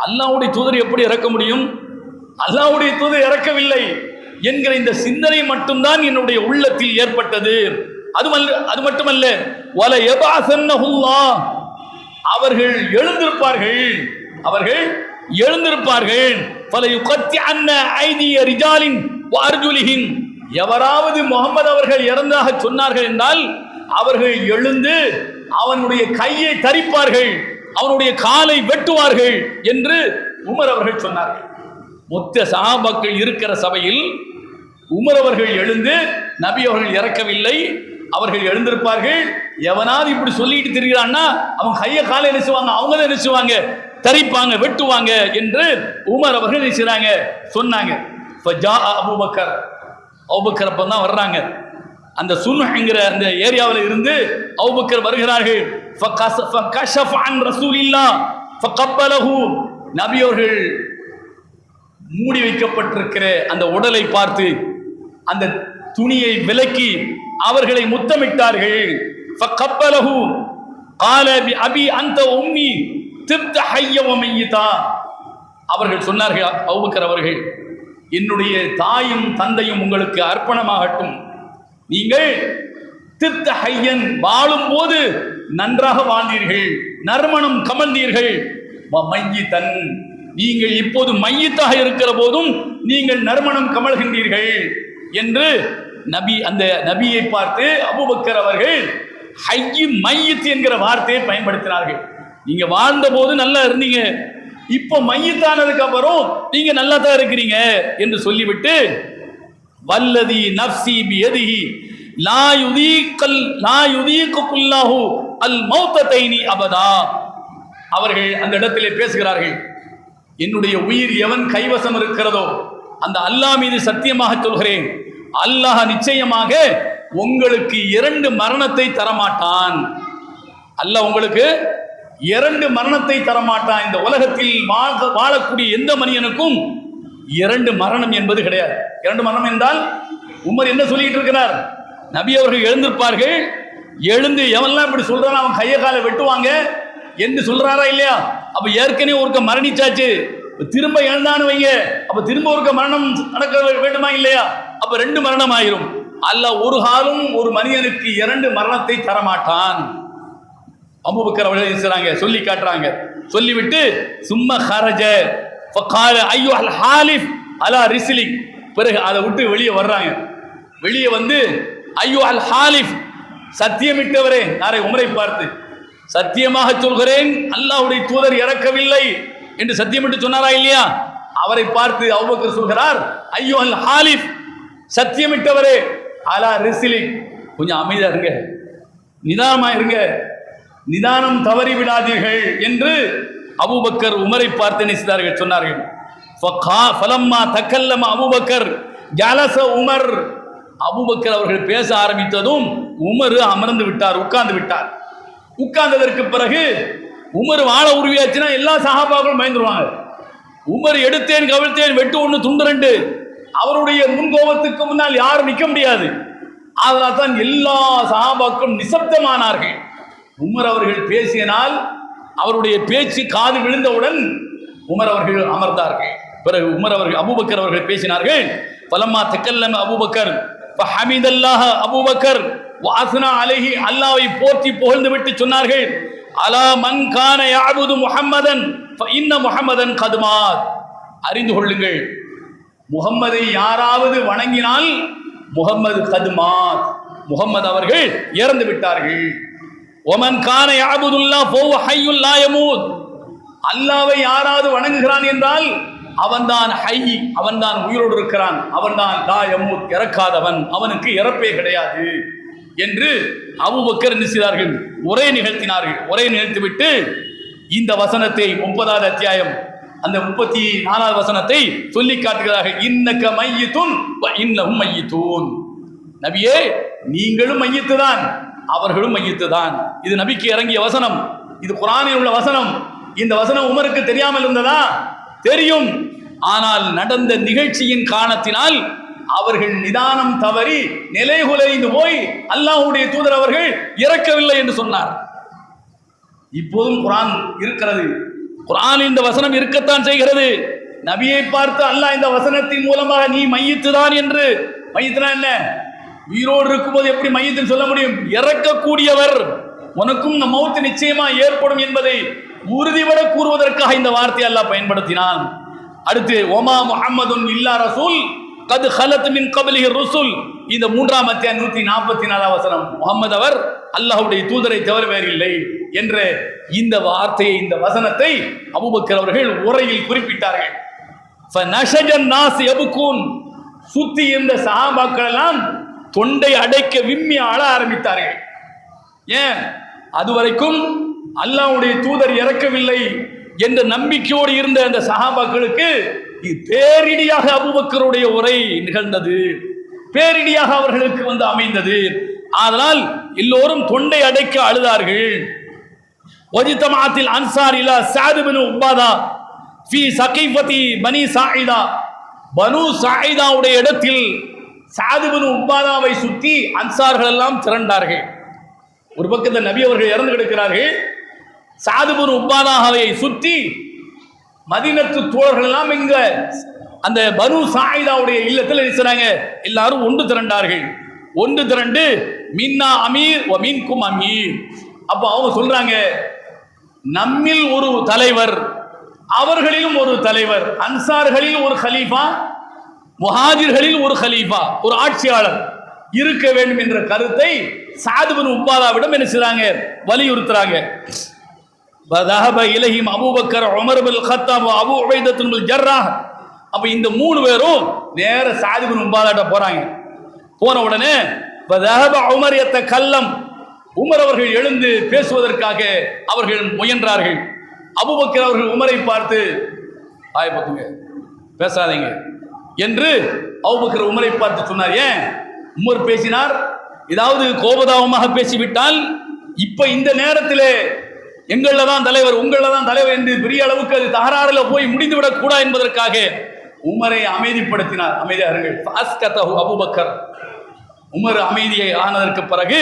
அல்லாஹ்வுடைய தூதர் எப்படி இறக்க முடியும், அல்லாஹ்வுடைய தூதர் இறக்கவில்லை என்கிற இந்த சிந்தனை மட்டும்தான் என்னுடைய உள்ளத்தில் ஏற்பட்டது. அது மட்டுமல்ல, வல யபாஸன்னஹுல்லாஹ், அவர்கள் எழுந்திருப்பார்கள், அவர்கள் எழுந்திருப்பார்கள். ஃபல யுகத்திஅன்ன ஐதிய ரிஜாலின் வ அர்ஜுலிஹிம், எவராவது முகமது அவர்கள் இறந்ததாக சொன்னார்கள் என்றால் அவர்கள் எழுந்து அவனுடைய கையை தரிப்பார்கள், அவனுடைய காலை வெட்டுவார்கள் என்று உமர் அவர்கள் சொன்னார்கள். மொத்த சஹாபாக்கள் இருக்கிற சபையில் உமர் அவர்கள் எழுந்து நபி அவர்கள் இறக்கவில்லை, அவர்கள் எழுந்திருப்பார்கள். எவனாவது இப்படி சொல்லிட்டு திரிகிறான்னா அவன் கையை காலை நினைச்சுவாங்க, அவங்க தான் நினைச்சுவாங்க, தரிப்பாங்க, வெட்டுவாங்க என்று உமர் அவர்கள் நினைச்சாங்க சொன்னாங்க. அபூபக்கர், அபூபக்கர் அப்பதான் வர்றாங்க. அந்த சுன்ஹ்ங்கிற அந்த ஏரியாவில் இருந்து அபூபக்கர் வருகிறார்கள். ஃபகஷஃப அன் ரசூலில்லாஹ் ஃபகப்பலஹு, நபி அவர்கள் மூடி வைக்கப்பட்டிருக்கிற அந்த உடலை பார்த்து அந்த துணியை விலக்கி அவர்களை முத்தமிட்டார்கள். ஃபகப்பலஹு قال بأبي أنت أمي تبت حيا وميتا, அவர்கள் சொன்னார்கள், அபூபக்கர் அவர்கள், என்னுடைய தாயும் தந்தையும் உங்களுக்கு அர்ப்பணமாகட்டும், நீங்கள் திப்த ஹையன், வாழும் போது நன்றாக வாழ்ந்தீர்கள், நறுமணம் கமழ்ந்தீர்கள், மையித்தன், நீங்கள் இப்போது மையத்தாக இருக்கிற போதும் நீங்கள் நறுமணம் கமழ்கின்றீர்கள் என்று நபி, அந்த நபியை பார்த்து அபூபக்கர் அவர்கள் ஹையி மையத் என்கிற வார்த்தையை பயன்படுத்தினார்கள். நீங்க வாழ்ந்த போது நல்லா இருந்தீங்க, இப்போ மையத்தானதுக்கு அப்புறம் நீங்க நல்லா தான் இருக்கிறீங்க என்று சொல்லிவிட்டு, வல்லதி நஃப்சி பியதிஹி லா யுதீகுல்லாஹு அல் மௌத்ததைனி அபதா, அவர்கள் அந்த இடத்திலே பேசுகிறார்கள், என்னுடைய உயிர் எவன் கைவசம் இருக்கிறதோ அந்த அல்லாஹ் மீது சத்தியமாக சொல்கிறேன், அல்லாஹ் நிச்சயமாக உங்களுக்கு 2 மரணத்தை தரமாட்டான். அல்லாஹ் உங்களுக்கு 2 மரணத்தை தரமாட்டான். இந்த உலகத்தில் வாழக்கூடிய எந்த மனிதனுக்கும் 2 மரணம் என்பது கிடையாது. 2 மரணம் என்றால் உமர் என்ன சொல்லிட்டு இருக்கிறார், நபி அவர்கள் எழுந்திருப்பார்கள், எழுந்து எவன்லாம் இப்படி சொல்றான் அவன் கையை காலை வெட்டுவாங்க என்று சொல்றாரா இல்லையா? அப்ப ஏற்கனவே ஒருக்க மரணிச்சாச்சு, திரும்ப எழுந்தானு வைங்க, அப்ப திரும்ப ஒருக்க மரணம் நடக்க வேண்டுமா இல்லையா? அப்ப 2 மரணம் ஆயிரும். அல்லாஹ் ஒரு காலம் ஒரு மனிதனுக்கு 2 மரணத்தை தரமாட்டான். அபூபக்கர் அவர்கள் சொல்லி காட்டுறாங்க. சொல்லிவிட்டு சும்மா ஹரஜ ஃபகால அய்யுல் ஹாலிஃப் அலா ரிஸ்லி, பிறகு அதை விட்டு வெளியே வர்றாங்க. வெளியே வந்து அய்யுல் ஹாலிஃப், சத்தியமிட்டவரே, நாரை உமரை பார்த்து சத்தியமாக சொல்கிறேன் அல்லாஹ்வுடைய தூதர் இறக்கவில்லை என்று சத்தியமிட்டு சொன்னாரா இல்லையா? அவரை பார்த்து அபூபக்கர் சொல்கிறார், அய்யுல் ஹாலிஃப், சத்தியமிட்டவரே, அலா ரிஸ்லி, கொஞ்சம் அமைதியா இருங்க, நிதானமா இருங்க, நிதானம் தவறி விடாதீர்கள் என்று அபூபக்கர் உமரை பார்த்து நினைத்தார்கள், சொன்னார்கள். ஃபலம்மா தக்கல்லம அபூபக்கர் ஜலஸ உமர், அபூபக்கர் அவர்கள் பேச ஆரம்பித்ததும் உமர் அமர்ந்து விட்டார், உட்கார்ந்து விட்டார். உட்கார்ந்ததற்கு பிறகு உமர் வாழ உருவியாச்சுன்னா எல்லா சஹாபாக்களும் பயந்துருவாங்க. உமர் எடுத்தேன் கவிழ்த்தேன் வெட்டு 1 துண்டு 2, அவருடைய முன்கோபத்துக்கு முன்னால் யாரும் நிற்க முடியாது. அதனால் தான் எல்லா சஹாபாக்களும் நிசப்தமானார்கள். உமர் அவர்கள் பேசியனால் அவருடைய பேச்சு காது விழுந்தவுடன் உமர் அவர்கள் அமர்ந்தார்கள். பிறகு உமர் அவர்கள் அபூபக்கர் அவர்கள் பேசினார்கள். பலம்மா தக்கல்லம அபூபக்கர் ஃபஹமிதல்லாஹ அபூபக்கர் வஅஸ்னா அலைஹி, அல்லாஹ்வை போற்றி புகழ்ந்து விட்டு சொன்னார்கள், அலா மன் கான யஅபுது முஹம்மதன் ஃபஇன்ன முஹம்மதன் கத் மாத். அறிந்து கொள்ளுங்கள், முஹம்மதை யாராவது வணங்கினால் முஹம்மது கத் மாத், முஹம்மது அவர்கள் இறந்து விட்டார்கள். ஒமன் கான யஅபுதுல்லாஹ் ஃபஹுவ ஹய்யுல் லா யமூத், அல்லாஹ்வை யாராவது வணங்குகிறான் என்றால் அவன்தான் ஹை, அவன்தான் உயிரோடு இருக்கிறான், அவன்தான் லா யமூத், இறக்காதவன், அவனுக்கு இறப்பே கிடையாது என்று அபூபக்கர் என்ன செய்தார்கள், உரை நிகழ்த்தினார்கள். உரை நிகழ்த்திவிட்டு இந்த வசனத்தை 30வது அத்தியாயம் அந்த 34வது வசனத்தை சொல்லி காட்டுகிறார்கள். இன்னக மையித்துன் வ இன்னஹும் மையித்தூன், நபியே நீங்களும் மையித்து தான், அவர்களும் மையித்து தான். இது நபிக்கு இறங்கிய வசனம், இது குர்ஆனில் உள்ள வசனம். இந்த வசனம் உமருக்கு தெரியாமல் இருந்ததா? தெரியும். ஆனால் நடந்த நிகழ்ச்சியின் காரணத்தினால் அவர்கள் நிதானம் தவறி நிலைகுலைந்து போய் அல்லாஹ்வுடைய தூதர் அவர்கள் இறக்கவில்லை என்று சொன்னார். இப்போதும் குர்ஆன் இருக்கிறது, குர்ஆனில் இந்த வசனம் இருக்கத்தான் செய்கிறது. நபியை பார்த்து அல்லாஹ் இந்த வசனத்தின் மூலமாக நீ மையித்து தான் என்று, மையித்துனா என்ன, உயிரோடு இருக்கும்போது எப்படி மையத்தில் சொல்ல முடியும்? இறக்கக்கூடியவர், உனக்கும் இந்த மௌத்து நிச்சயமா ஏற்படும் என்பதை உறுதிபட கூறுவதற்காக இந்த வார்த்தையை அல்லாஹ் பயன்படுத்தினான். அடுத்து ஒமா முஹம்மதுன் இல்லா ரசூல் கத் ஹலத் மின் கப்லிஹி ருசுல், இந்த 3ஆம் அத்தியாயம் 144வது வசனம், முஹம்மது அவர் அல்லாஹ்வுடைய தூதரை தவிர வேறு இல்லை என்ற இந்த வார்த்தையை, இந்த வசனத்தை அபூபக்கர் அவர்கள் உரையில் குறிப்பிட்டார்கள். ஃபநஷஜன் நாஸ் யப்கூன், சுத்தி இருந்த சஹாபாக்கள் எல்லாம் தொண்டை அடைக்க விம்மி அழ ஆரம்பித்தார்கள். ஏன்? அதுவரைக்கும் அல்லாஹ்வுடைய தூதர் இறக்கவில்லை என்ற நம்பிக்கையோடு இருந்த அந்த சஹாபாக்களுக்கு பேரிடியாக அபூபக்கருடைய உரை நிகழ்ந்தது, பேரிடியாக அவர்களுக்கு வந்து அமைந்தது. அதனால் எல்லோரும் தொண்டை அடைக்க அழுதார்கள். வஜிதமாத்தில் அன்சார் இலா சஅத் இப்னு உபாதா ஃபீ சகீஃபதி பனி சாயிதா, பனு சாயிதாவுடைய இடத்தில் சஅத் இப்னு உபாதாவை சுற்றி அன்சார்கள் எல்லாம் திரண்டார்கள். ஒரு பக்கத்தில் நபி அவர்கள் இறந்து கிடக்கிறார்கள், சஅத் இப்னு உபாதாவை சுற்றி மதீனத்து தோழர்கள் எல்லாம் இங்க அந்த பனு சாயிதாவுடைய இல்லத்தில் இருக்கிறாங்க. எல்லாரும் ஒன்று திரண்டார்கள். ஒன்று திரண்டு மின்னா அமீர் வ மின்கும் அமீர். அப்போ அவங்க சொல்றாங்க, நம்மில் ஒரு தலைவர், அவர்களிலும் ஒரு தலைவர், அன்சார்களில் ஒரு கலீஃபா, முஹாஜிர்களில் ஒரு கலீஃபா, ஒரு ஆட்சியாளர் இருக்க வேண்டும் என்ற கருத்தை சஅத் இப்னு உபாதாவிடம் என்ன செய்றாங்க, வலியுறுத்துறாங்க. வதஹப இலைஹிம் Abu Bakr Umar bin Khattab Abu Ubaidah bin Jarrah. அப்ப இந்த 3 பேரும் நேர சஅத் இப்னு உபாதாட்ட போறாங்க. போன உடனே வதஹப உமர் யதகல்லம், உமர் அவர்கள் எழுந்து பேசுவதற்காக அவர்கள் முயன்றார்கள். அபூபக்கர் அவர்கள் உமரை பார்த்து, ஆய பத்துங்க, பேசாதீங்க என்று அபூபக்கர் உமரை பார்த்து சொன்னார். ஏன் உமர் பேசினார்? ஏதாவது கோபதாபமாக பேசிவிட்டால் இப்ப இந்த நேரத்தில் எங்கள தான் தலைவர், உங்கள தான் தலைவர் என்று பெரிய அளவுக்கு அது தகராறில் போய் முடிந்துவிடக் கூடாது என்பதற்காக உமரை அமைதிப்படுத்தினார். அமைதியார்கள். அபூபக்கர், உமர் அமைதியை ஆனதற்கு பிறகு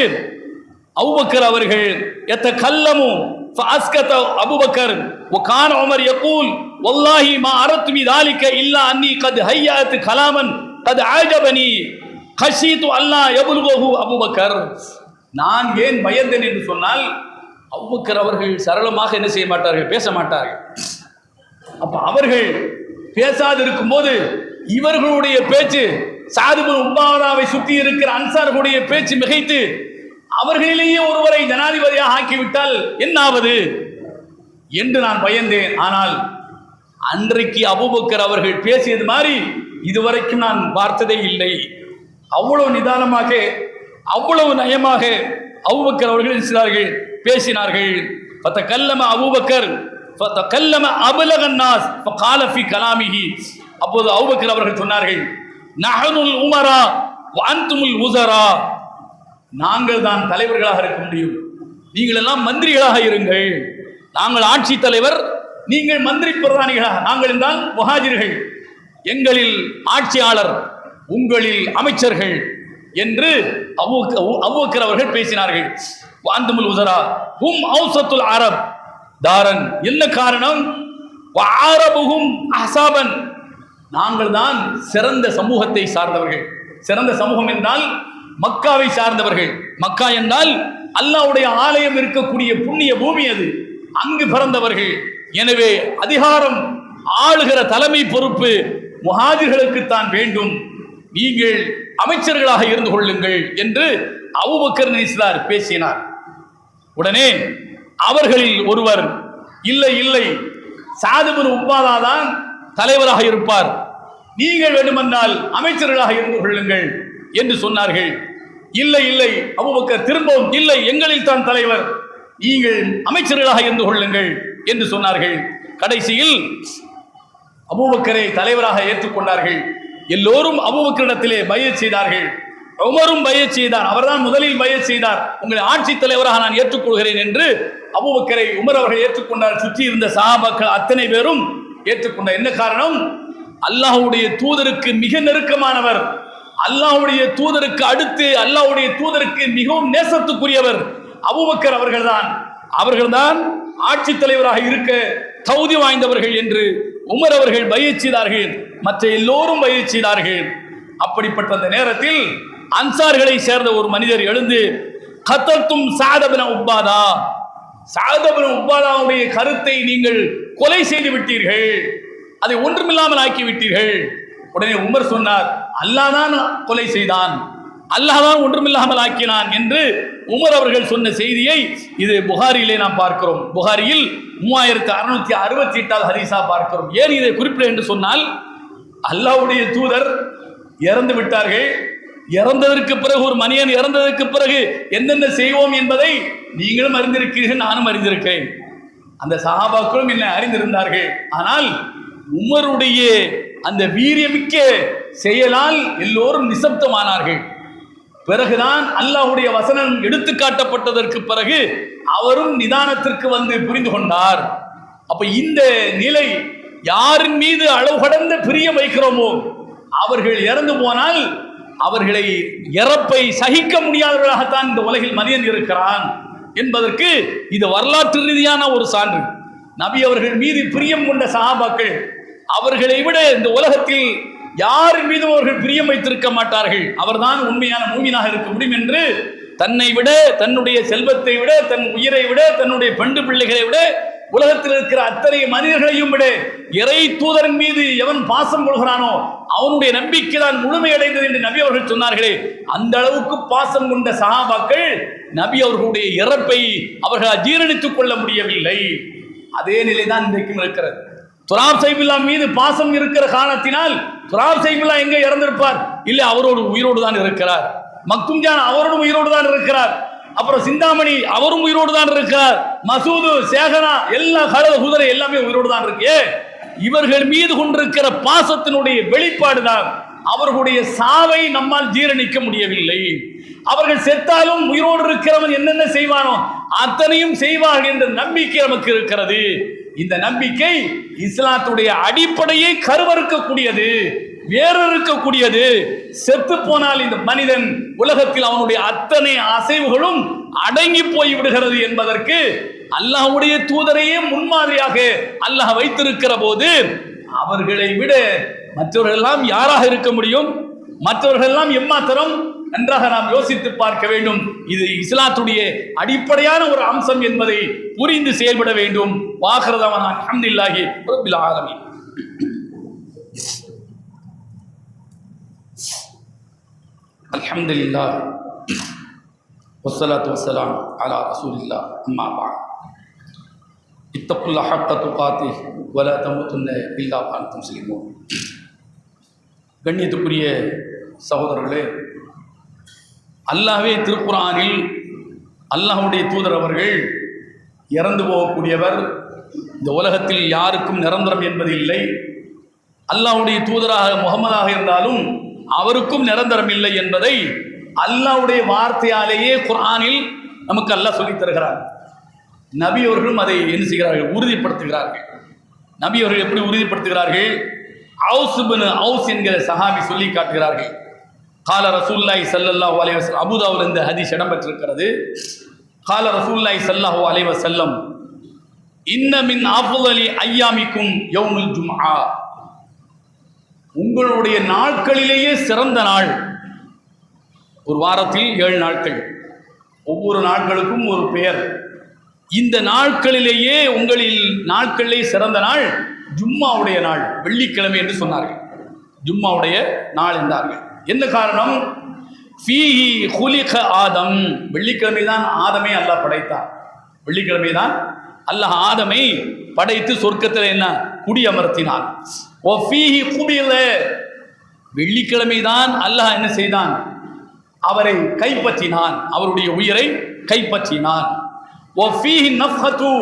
அபூபக்கர் அவர்கள் யதகல்லமு ஃபஅஸ்கத அபூபக்கர் வகான உமர் யகூல் வல்லாஹி மா அரத்து பி ذلك இல்லா அன்னி கத் ஹய்யத் கலாமன் கத் அஜபனி கஷீது அல்லாஹ் யப்லுகு அபூபக்கர். நான் ஏன் பயந்தேன் என்று சொன்னால், அபூபக்கர் அவர்கள் சரளமாக என்ன செய்ய மாட்டார்கள், பேச மாட்டார்கள். அப்ப அவர்கள் பேசாதிருக்கும் போது இவர்களுடைய பேச்சு, சஅத் இப்னு உபாதாவை சுற்றி இருக்கிற அன்சார்களுடைய பேச்சு மிகைத்து அவர்களிலேயே ஒருவரை ஜனாதிபதியாக ஆக்கிவிட்டால் என்னாவது என்று நான் பயந்தேன். ஆனால் அன்றைக்கு அபூபக்கர் அவர்கள் பேசியது மாதிரி இதுவரைக்கும் நான் பார்த்ததே இல்லை. அவ்வளவு நிதானமாக, அவ்வளவு நயமாக அபூபக்கர் அவர்கள் செய்தார்கள், பேசினார்கள். ஃபதகல்லம அபூபக்கர் ஃபதகல்லம அபலகன் நாஸ் ஃபகால ஃபீ கலாமிஹி. அப்போது அபூபக்கர் அவர்கள் சொன்னார்கள், நஹனுல் உமரா வ அன்துமுல் உஸரா, நாங்கள் தான் தலைவர்களாக இருக்க முடியும், நீங்கள் எல்லாம் மந்திரிகளாக இருங்கள். நாங்கள் ஆட்சி தலைவர், நீங்கள் மந்திரி பிரதானிகளாக, நாங்கள் என்றால் முஹாஜிர்கள், எங்களில் ஆட்சியாளர், உங்களில் அமைச்சர்கள் என்று அபூபக்கர் அவர்கள் பேசினார்கள். வாந்துமுல் உஸரா ஹும் அவ்ஸத்துல் அரப் தாரன், என்ன காரணம்? வஆரபுஹும் அஹ்ஸாபன், நாங்கள் தான் சிறந்த சமூகத்தை சார்ந்தவர்கள், சிறந்த சமூகம் என்றால் மக்காவை சார்ந்தவர்கள். மக்கா என்றால் அல்லாஹ்வுடைய ஆலயம் இருக்கக்கூடிய புண்ணிய பூமி, அது அங்கு பிறந்தவர்கள். எனவே அதிகாரம், ஆளுகிற தலைமை பொறுப்பு முஹாஜிர்களுக்குத்தான் வேண்டும், நீங்கள் அமைச்சர்களாக இருந்து கொள்ளுங்கள் என்று அபூபக்கர் ரலியல்லாஹு அன்ஹு பேசினார். உடனே அவர்களில் ஒருவர், இல்லை இல்லை, சாத் இப்னு உபாதா தான் தலைவராக இருப்பார், நீங்கள் வேண்டுமென்றால் அமைச்சர்களாக இருந்து கொள்ளுங்கள் என்று சொன்னார்கள். இல்லை இல்லை, அபூபக்கர் திரும்பவும், இல்லை, எங்களில் தான் தலைவர், நீங்கள் அமைச்சர்களாக இருந்து கொள்ளுங்கள் என்று சொன்னார்கள். கடைசியில் அபூபக்கரை தலைவராக ஏற்றுக்கொண்டார்கள். எல்லோரும் அபூபக்கரிடத்திலே பைஅத் செய்தார்கள். உமரும் பைஅத் செய்தார். அவர்தான் முதலில் பைஅத் செய்தார். உங்களை ஆட்சி தலைவராக நான் ஏற்றுக்கொள்கிறேன் என்று அபூபக்கரை உமர் அவர்கள் ஏற்றுக்கொண்டார். சுற்றி இருந்த சஹாபாக்கள் அத்தனை பேரும் ஏற்றுக்கொண்டார். என்ன காரணம்? அல்லாஹ்வுடைய தூதருக்கு மிக நெருக்கமானவர், அல்லாஹ்வுடைய தூதருக்கு அடுத்து அல்லாஹ்வுடைய தூதருக்கு மிகவும் நேசத்துக்குரியவர் அபூபக்கர் அவர்கள்தான் ஆட்சி தலைவராக இருக்க தகுதி வாய்ந்தவர்கள் என்று உமர் அவர்கள் பைஅத் செய்தார்கள். மற்ற எல்லோரும் பைஅத் செய்தார்கள். அப்படிப்பட்ட அந்த நேரத்தில் அன்சார்களை சேர்ந்த ஒரு மனிதர் எழுந்து, கத்தல்தும் சாத் இப்னு உபாதா, சாத் இப்னு உபாதாவுடைய கருத்தை நீங்கள் கொலை செய்து விட்டீர்கள், அதை ஒன்றுமில்லாமல் ஆக்கி விட்டீர்கள். உடனே உமர் சொன்னார், அல்லாஹ் தான் கொலை செய்தான், அல்லாஹ் தான் ஒன்றுமில்லாமல் ஆக்கினான் என்று உமர் அவர்கள் சொன்ன செய்தியை இது புகாரியிலே நாம் பார்க்கிறோம். புகாரியில் 3668 ஹதீஸா பார்க்கிறோம். ஏன் இதை குறிப்பிட என்று சொன்னால், அல்லாஹ்வுடைய தூதர் இறந்து விட்டார்கள். இறந்ததற்கு பிறகு, ஒரு மனிதன் இறந்ததற்கு பிறகு என்னென்ன செய்வோம் என்பதை நீங்களும் அறிந்திருக்கிறீர்கள், நானும் அறிந்திருக்கிறேன், அந்த சஹாபாக்களும் என்ன அறிந்திருந்தார்கள். ஆனால் உமருடைய அந்த வீரியமிக்க செயலால் எல்லோரும் நிசப்தமானார்கள். பிறகுதான் அல்லாஹ்வுடைய வசனம் எடுத்து காட்டப்பட்டதற்கு பிறகு அவரும் நிதானத்திற்கு வந்து புரிந்து கொண்டார். அப்ப இந்த நிலை, யாரின் மீது அளவு கடந்த பிரியம் வைக்கிறோமோ அவர்கள் இறந்து போனால் அவர்களை இறப்பை சகிக்க முடியாதவர்களாகத்தான் இந்த உலகில் மனிதன் இருக்கிறான் என்பதற்கு இது வரலாற்று ரீதியான ஒரு சான்று. நபி அவர்கள் மீது பிரியம் கொண்ட சஹாபாக்கள், அவர்களை விட இந்த உலகத்தில் யாரின் மீதும் அவர்கள் பிரியம் வைத்திருக்க மாட்டார்கள். அவர்தான் உண்மையான மூமினாக இருக்க முடியும் என்று தன்னை விட, தன்னுடைய செல்வத்தை விட, தன் உயிரை விட, தன்னுடைய பெண்டு பிள்ளைகளை விட, உலகத்தில் இருக்கிற அத்தனை மனிதர்களையும் விட இறை தூதரின் மீது எவன் பாசம் கொள்கிறானோ அவனுடைய நம்பிக்கை தான் முழுமையடைந்தது என்று நபி அவர்கள் சொன்னார்களே, அந்த அளவுக்கு பாசம் கொண்ட சஹாபாக்கள் நபி அவர்களுடைய இறப்பை அவர்கள் ஜீரணித்துக் கொள்ள முடியவில்லை. அதே நிலைதான் இன்றைக்கும் இருக்கிறது. துராப் சைஃபுல்லா மீது பாசம் இருக்கிற காரணத்தினால் துராப் சைஃபுல்லா எங்கே இறந்திருப்பார்? இல்லை, அவரோடு உயிரோடு தான் இருக்கிறார். மக்தும் ஜான் அவரோடு உயிரோடு தான் இருக்கிறார். அப்புறம் சிந்தாமணி அவரும் உயிரோடு தான் இருக்கிறார். மசூது, சேகனா, எல்லா கலத குதிரை எல்லாமே உயிரோடு தான் இருக்கு. இவர்கள் மீது கொண்டிருக்கிற பாசத்தினுடைய வெளிப்பாடுதான். அவர்களுடைய சாவை நம்மால் ஜீரணிக்க முடியவில்லை. அவர்கள் செத்தாலும் உயிரோடு இருக்கிறவன் என்னென்ன செய்வானோ அத்தனையும் செய்வார்கள் என்ற நம்பிக்கை நமக்கு இருக்கிறது. இந்த நம்பிக்கை இஸ்லாத்துடைய அடிப்படையை கருவறுக்கக்கூடியது, வேறறுக்கக்கூடியது. செத்து போனால் இந்த மனிதன் உலகத்தில் அவனுடைய அத்தனை அசைவுகளும் அடங்கி போய் விடுகிறது என்பதற்கு அல்லாஹ்வுடைய தூதரையே முன்மாதிரியாக அல்லாஹ் வைத்திருக்கிற போது அவர்களை விட மற்றவர்கள் எல்லாம் யாராக இருக்க முடியும்? மற்றவர்கள் எல்லாம் எம்மாத்திரம்? நன்றாக நாம் யோசித்து பார்க்க வேண்டும். இது இஸ்லாத்துடைய அடிப்படையான ஒரு அம்சம் என்பதை புரிந்து செயல்பட வேண்டும். வாஹிரதவானா அல்ஹம்துலில்லாஹி ரப்பில் ஆலமீன். அல்ஹம்துலில்லாஹ் வஸ்ஸலாத்து வஸ்ஸலாம் அலா ரசூலில்லாஹ். அம்மா பஅத். இத்தகுல்லாஹ் ஹக்க துகாத்திஹ் வலா தமூதுன்ன இல்லா வ அன்தும் முஸ்லிமூன். கண்ணியத்துக்குரிய சகோதரர்களே, அல்லாஹ்வே திருக்குர்ஆனில் அல்லாஹ்வுடைய தூதர் அவர்கள் இறந்து போகக்கூடியவர், இந்த உலகத்தில் யாருக்கும் நிரந்தரம் என்பது இல்லை. அல்லாஹ்வுடைய தூதராக முகமதாக இருந்தாலும் அவருக்கும் நிரந்தரம் இல்லை என்பதை அல்லாஹ்வுடைய வார்த்தையாலேயே குர்ஆனில் நமக்கு அல்லாஹ் சொல்லித் தருகிறார். நபி அவர்களும் அதை என்ன செய்கிறார்கள்? உறுதிப்படுத்துகிறார்கள். நபி அவர்கள் எப்படி உறுதிப்படுத்துகிறார்கள்? அவுஸ் இப்னு அவுஸ் என்கிற சஹாபி சொல்லி காட்டுகிறார்கள். கால ரசூலுல்லாஹி ஸல்லல்லாஹு அலைஹி வஸல்லம், அபூதாவுல இந்த ஹதீஸ் இடம்பெற்றிருக்கிறது. கால ரசூலுல்லாஹி ஸல்லல்லாஹு அலைஹி வஸல்லம், இன்ன மின் அஃதலி அய்யாமிக்கும் யௌமுல் ஜும்ஆ, உங்களுடைய நாட்களிலேயே சிறந்த நாள் ஒரு வாரத்தில் 7 நாட்கள், ஒவ்வொரு நாட்களுக்கும் ஒரு பெயர். இந்த நாட்களிலேயே உங்களில் நாட்களிலே சிறந்த நாள் ஜும்மாவுடைய நாள், வெள்ளிக்கிழமை என்று சொன்னார்கள். ஜும்மாவுடைய நாள் என்றார்கள். என்ன காரணம்? ஃபீஹி குலிக ஆதம், வெள்ளிக்கிழமை தான் ஆதமை அல்லாஹ் படைத்தான். வெள்ளிக்கிழமை தான் அல்லாஹ் ஆதமை படைத்து சொர்க்கத்தில் என்ன குடியமர்த்தினான். ஓ ஃபீஹி குபில, வெள்ளிக்கிழமை தான் அல்லாஹ் என்ன செய்தான்? அவரை கைப்பற்றினான், அவருடைய உயிரை கைப்பற்றினான். ஓ ஃபீஹி நஃப்ஹது,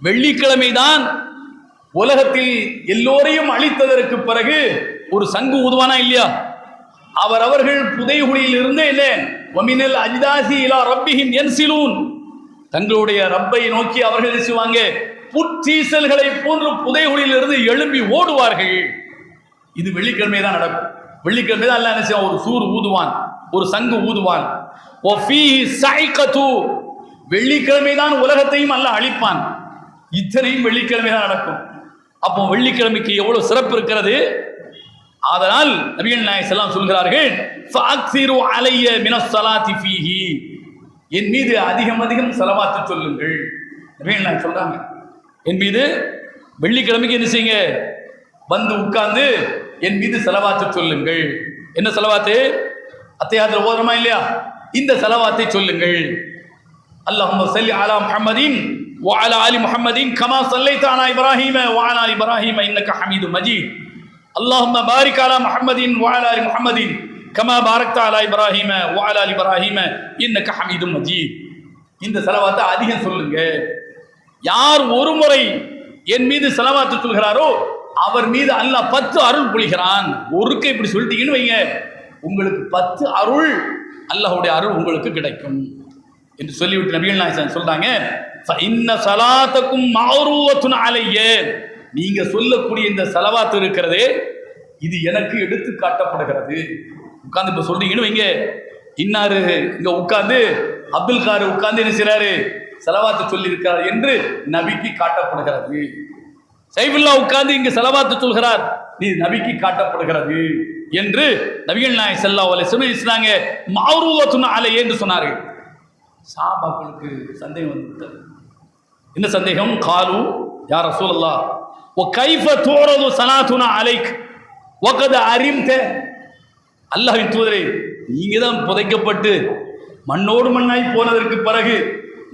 வெள்ளிக்கிழமை தான் உலகத்தில் எல்லோரையும் அழித்ததற்கு பிறகு ஒரு சங்கு ஊதுவானா இல்லையா? அவர்கள் புதைகுழியில் இருந்தே இல்லை, வமினல் அஜ்தாசி இலா ரப்பிஹிம் யன்சிலூன், தங்களுடைய ரப்பை நோக்கி அவர்கள் செய்வாங்க, புற்றீசல்களை போன்று புதைகுழியில் இருந்து எழும்பி ஓடுவார்கள். இது வெள்ளிக்கிழமை தான் நடக்கும். வெள்ளிக்கிழமை தான் அல்லாஹ் என்ன செய்வான்? ஒரு சூர் ஊதுவான், ஒரு சங்கு ஊதுவான். ஓ ஃபீஹி ஸைகது, வெள்ளிக்கிழமை தான் உலகத்தையும் அல்லாஹ் அழிப்பான். இத்தனையும் வெள்ளிக்கிழமை தான் நடக்கும். அப்போ வெள்ளிக்கிழமைக்கு எவ்வளவு சிறப்பு இருக்கிறது. அதனால் நபிகள் நாயகம் ஸல்லல்லாஹு சொல்கிறார்கள், ஃபஅக்ஸிரு அலைய மினஸ் ஸலாத்தி ஃபீஹி, என் மீது அதிகம் அதிகம் ஸலவாத்து சொல்லுங்கள். நபிகள் நாயகம் சொல்றாங்க, என் மீது வெள்ளிக்கிழமைக்கு என்ன செய்யுங்க? வந்து உட்கார்ந்து என் மீது ஸலவாத்து சொல்லுங்கள். என்ன ஸலவாத்து? அத்தையாத்துல ஓதுறோமா இல்லையா? இந்த ஸலவாத்தை சொல்லுங்கள். அல்லாஹும்ம ஸல்லி அலா முஹம்மதின் வ அலா ஆலி முஹம்மதின் கமா ஸல்லைத அலா இப்ராஹீம வ அலா ஆலி இப்ராஹீம இன்னக ஹமீதும் மஜீத். அல்லாஹும்ம பாரிக் அலா முஹம்மதின் வ அலா ஆலி முஹம்மதின் கமா பாரக்த அலா இப்ராஹீம வ அலா ஆலி இப்ராஹீம இன்னக ஹமீதும் மஜீத். இந்த ஸலவாத்தை அதிகம் சொல்லுங்க. யார் ஒரு முறை என் மீது ஸலவாத்து சொல்கிறாரோ அவர் மீது அல்லாஹ் 10 அருள் பொழிகிறான். ஒருக்க இப்படி சொல்லிட்டீங்கன்னு வைங்க, உங்களுக்கு 10 அருள், அல்லாஹ்வுடைய அருள் உங்களுக்கு கிடைக்கும் என்று சொல்லிவிட்டு நபிகள் நாயகம் சொல்றாங்க, இன்ன ஸலாத்தக்கும் மஅரூவத்துன் அலைய, நீங்க சொல்லக்கூடிய இந்த ஸலவாத் இருக்கிறதே இது எனக்கு எடுத்து காட்டப்படுகிறது. உட்கார்ந்து இப்ப சொல்றீங்கன்னு வைங்க, இன்னாரு இங்க உட்கார்ந்து அப்துல் காரு உட்கார்ந்து என்ன செய்றாரு? ஸலவாத்து சொல்லி இருக்கிறார் என்று நபிக்கு காட்டப்படுகிறது. சைஃபுல்லா உட்கார்ந்து இங்கு ஸலவாத்து சொல்கிறார், நீ நபிக்கு காட்டப்படுகிறது என்று நபிகள் நாயகம் ஸல்லல்லாஹு அலைஹி வஸல்லம் சொன்னாங்க. மஅரூவத்துன் அலைய என்று சொன்னார்கள். சஹாபாக்களுக்கு சந்தேகம் வந்துவிட்டது. என்ன சந்தேகம்? காலு யா ரசூலல்லாஹ் வ கைஃப துரது ஸலாத்துனா அலைக் வகத் அரிம்த, அல்லாஹ்வின் தூதரே, நீங்க தான் புதைக்கப்பட்டு மண்ணோடு மண்ணாய் போனதற்கு பிறகு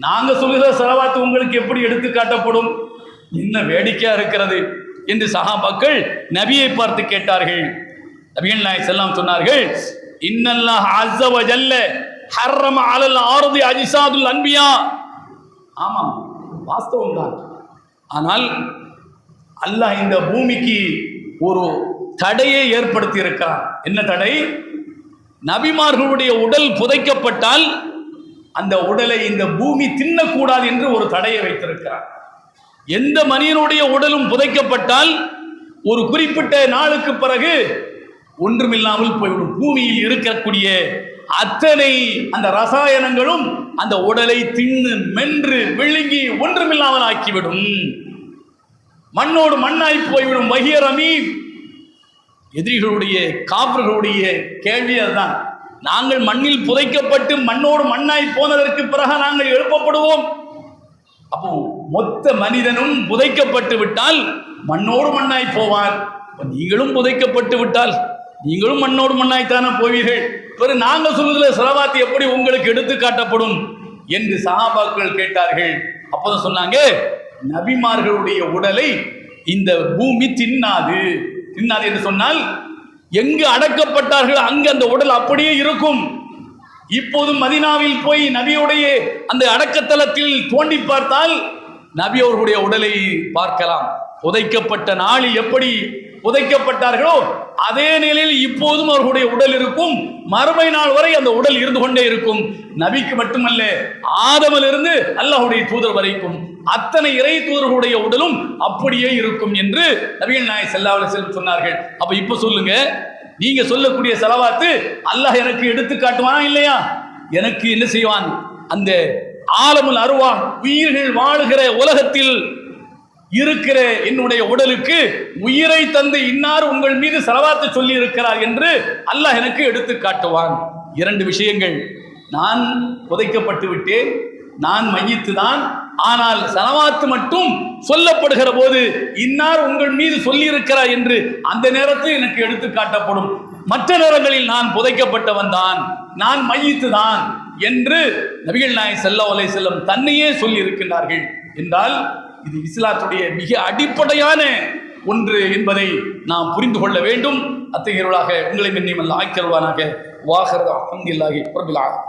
நாங்க சொல்லுகிற ஸலவாத்து உங்களுக்கு எப்படி எடுத்து காட்டப்படும்? என்ன வேடிக்கையா இருக்கிறது என்று சஹாபாக்கள் நபியை பார்த்து கேட்டார்கள். நபிகள் நாயகம் ஸல்லல்லாஹு சொன்னார்கள், இன்னல்லாஹ் அஸ்ஸ வ ஜல்ல ஹர்ரம அலல் ஆர்தி அஜ்சாதுல் அன்பியா. ஆமாம், வாஸ்தவம் தான். ஆனால் அல்லாஹ் இந்த பூமிக்கு ஒரு தடையை ஏற்படுத்தி இருக்கிறான். என்ன தடை? நபிமார்களுடைய உடல் புதைக்கப்பட்டால் அந்த உடலை இந்த பூமி தின்னக்கூடாது என்று ஒரு தடையை வைத்திருக்கிறார். எந்த மனிதனுடைய உடலும் புதைக்கப்பட்டால் ஒரு குறிப்பிட்ட நாளுக்கு பிறகு ஒன்றுமில்லாமல் போய்விடும். பூமியில் இருக்கக்கூடிய அத்தனை அந்த ரசாயனங்களும் அந்த உடலை தின்னு மென்று விழுங்கி ஒன்றுமில்லாமல் ஆக்கிவிடும். மண்ணோடு மண்ணாய் போய்விடும். வகியரமி, எதிரிகளுடைய காஃபிர்களுடைய கேள்வி அதுதான். நாங்கள் மண்ணில் புதைக்கப்பட்டு மண்ணோடு மண்ணாய் போனதற்கு பிறகு நாங்கள் எழுப்பப்படுவோம். அப்போ மொத்த மனிதனும் புதைக்கப்பட்டு விட்டால் மண்ணோடு மண்ணாய் போவார். நீங்களும் புதைக்கப்பட்டு விட்டால் நீங்களும் மண்ணோடு மண்ணாய்த்தானே போவீர்கள். பிறகு நாங்கள் சொல்லுகிற ஸலவாத் எப்படி உங்களுக்கு எடுத்து காட்டப்படும் என்று சஹாபாக்கள் கேட்டார்கள். அப்போதான் சொன்னாங்க, நபிமார்களுடைய உடலை இந்த பூமி தின்னாது. தின்னாது என்று சொன்னால் எங்கு அடக்கப்பட்டார்கள் அங்கு அந்த உடல் அப்படியே இருக்கும். இப்போதும் மதீனாவில் போய் நபியுடைய அந்த அடக்கத்தலத்தில் தோண்டி பார்த்தால் நபி அவர்களுடைய உடலை பார்க்கலாம். புதைக்கப்பட்ட நாளில் எப்படி புதைக்கப்பட்டார்களோ அதே நிலையில் இப்போதும் அவர்களுடைய உடல் இருக்கும். மறுமை நாள் வரை அந்த உடல் இருந்து கொண்டே இருக்கும். நபிக்கு மட்டுமல்ல, ஆதமிலிருந்து அல்லாஹ்வுடைய தூதர் வரைக்கும் அத்தனை இறை தூதர்களுடைய உடலும் அப்படியே இருக்கும் என்று நபிகள் நாயகம் ஸல்லல்லாஹு அலைஹி வஸல்லம் சொன்னார்கள். அப்ப இப்ப சொல்லுங்க, நீங்க சொல்லக்கூடிய ஸலவாத்து அல்லாஹ் எனக்கு எடுத்து காட்டுவானா இல்லையா? எனக்கு என்ன செய்வான்? அந்த ஆலமுல் அர்வாஹ், உயிர்கள் வாழுகிற உலகத்தில் இருக்கிற என்னுடைய உடலுக்கு உயிரை தந்து இன்னார் உங்கள் மீது ஸலவாத்து சொல்லி இருக்கிறார் என்று அல்லாஹ் எனக்கு எடுத்து காட்டுவான். 2 விஷயங்கள். நான் புதைக்கப்பட்டு விட்டேன், நான் மையித்து தான், ஆனால் சலவாத்து மட்டும் சொல்லப்படுகிற போது இன்னார் உங்கள் மீது சொல்லியிருக்கிறார் என்று அந்த நேரத்தில் எனக்கு எடுத்து காட்டப்படும். மற்ற நேரங்களில் நான் புதைக்கப்பட்டவன் தான், நான் மையித்து தான் என்று நபிகள் நாயகம் ஸல்லல்லாஹு அலைஹி வஸல்லம் தன்னையே சொல்லி இருக்கின்றார்கள் என்றால் இது இஸ்லாத்துடைய மிக அடிப்படையான ஒன்று என்பதை நாம் புரிந்து கொள்ள வேண்டும். அத்தகையவர்களாக உங்களை மென்னியமல்ல ஆக்கியல்வானாக. வாஹிரு அல்ஹம்துலில்லாஹி ரப்பில் ஆலமீன்.